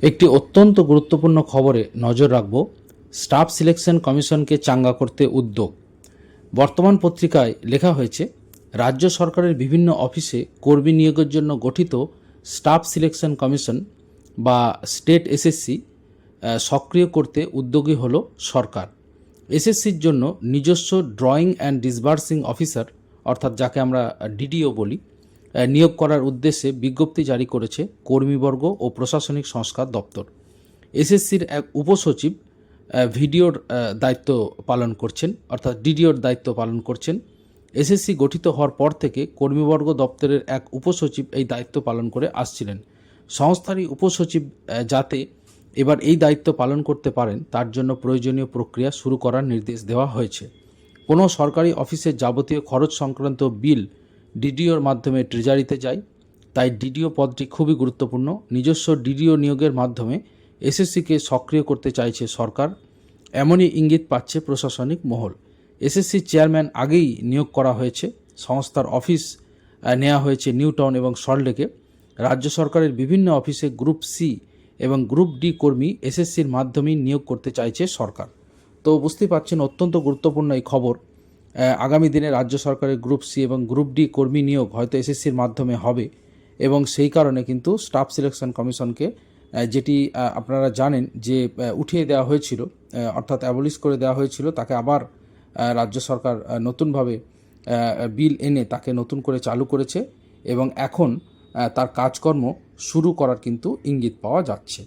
একটি অত্যন্ত গুরুত্বপূর্ণ খবরে নজর রাখব। স্টাফ সিলেকশন কমিশনকে চাঙ্গা করতে উদ্যোগ। বর্তমান পত্রিকায় লেখা হয়েছে, রাজ্য সরকারের বিভিন্ন অফিসে কর্মী নিয়োগের জন্য গঠিত স্টাফ সিলেকশন কমিশন বা স্টেট এসএসসি সক্রিয় করতে উদ্যোগী হল সরকার। এসএসসির জন্য নিজস্ব ড্রয়িং অ্যান্ড ডিসবার্সিং অফিসার, অর্থাৎ যাকে আমরা ডিডিও বলি, নিয়োগ করার উদ্দেশ্যে বিজ্ঞপ্তি জারি করেছে কর্মীবর্গ ও প্রশাসনিক সংস্কার দপ্তর। এসএসসির এক উপসচিব ভিডিওর দায়িত্ব পালন করছেন, অর্থাৎ ডিডিওর দায়িত্ব পালন করছেন। এসএসসি গঠিত হওয়ার পর থেকে কর্মীবর্গ দপ্তরের এক উপসচিব এই দায়িত্ব পালন করে আসছিলেন। সংস্থারই উপসচিব যাতে এবার এই দায়িত্ব পালন করতে পারেন তার জন্য প্রয়োজনীয় প্রক্রিয়া শুরু করার নির্দেশ দেওয়া হয়েছে। কোনো সরকারি অফিসের যাবতীয় খরচ সংক্রান্ত বিল ডিডিওর মাধ্যমে ট্রেজারিতে যায়, তাই ডিডিও পদটি খুবই গুরুত্বপূর্ণ। নিজস্ব ডিডিও নিয়োগের মাধ্যমে এসএসসিকে সক্রিয় করতে চাইছে সরকার, এমনই ইঙ্গিত পাচ্ছে প্রশাসনিক মহল। এসএসসির চেয়ারম্যান আগেই নিয়োগ করা হয়েছে। সংস্থার অফিস নেওয়া হয়েছে নিউ টাউন এবং সল্টলেকে। রাজ্য সরকারের বিভিন্ন অফিসে গ্রুপ সি এবং গ্রুপ ডি কর্মী এসএসসির মাধ্যমেই নিয়োগ করতে চাইছে সরকার। তো বুঝতেই পারছেন, অত্যন্ত গুরুত্বপূর্ণ এই খবর। আগামী দিনে রাজ্য সরকারের গ্রুপ সি এবং গ্রুপ ডি কর্মী নিয়োগ হয়তো এসএসসির মাধ্যমে হবে, এবং সেই কারণে কিন্তু স্টাফ সিলেকশন কমিশনকে, যেটি আপনারা জানেন যে উঠিয়ে দেওয়া হয়েছিল, অর্থাৎ অ্যাবলিশ করে দেওয়া হয়েছিল, তাকে আবার রাজ্য সরকার নতুনভাবে বিল এনে তাকে নতুন করে চালু করেছে এবং এখন তার কাজকর্ম শুরু করার কিন্তু ইঙ্গিত পাওয়া যাচ্ছে।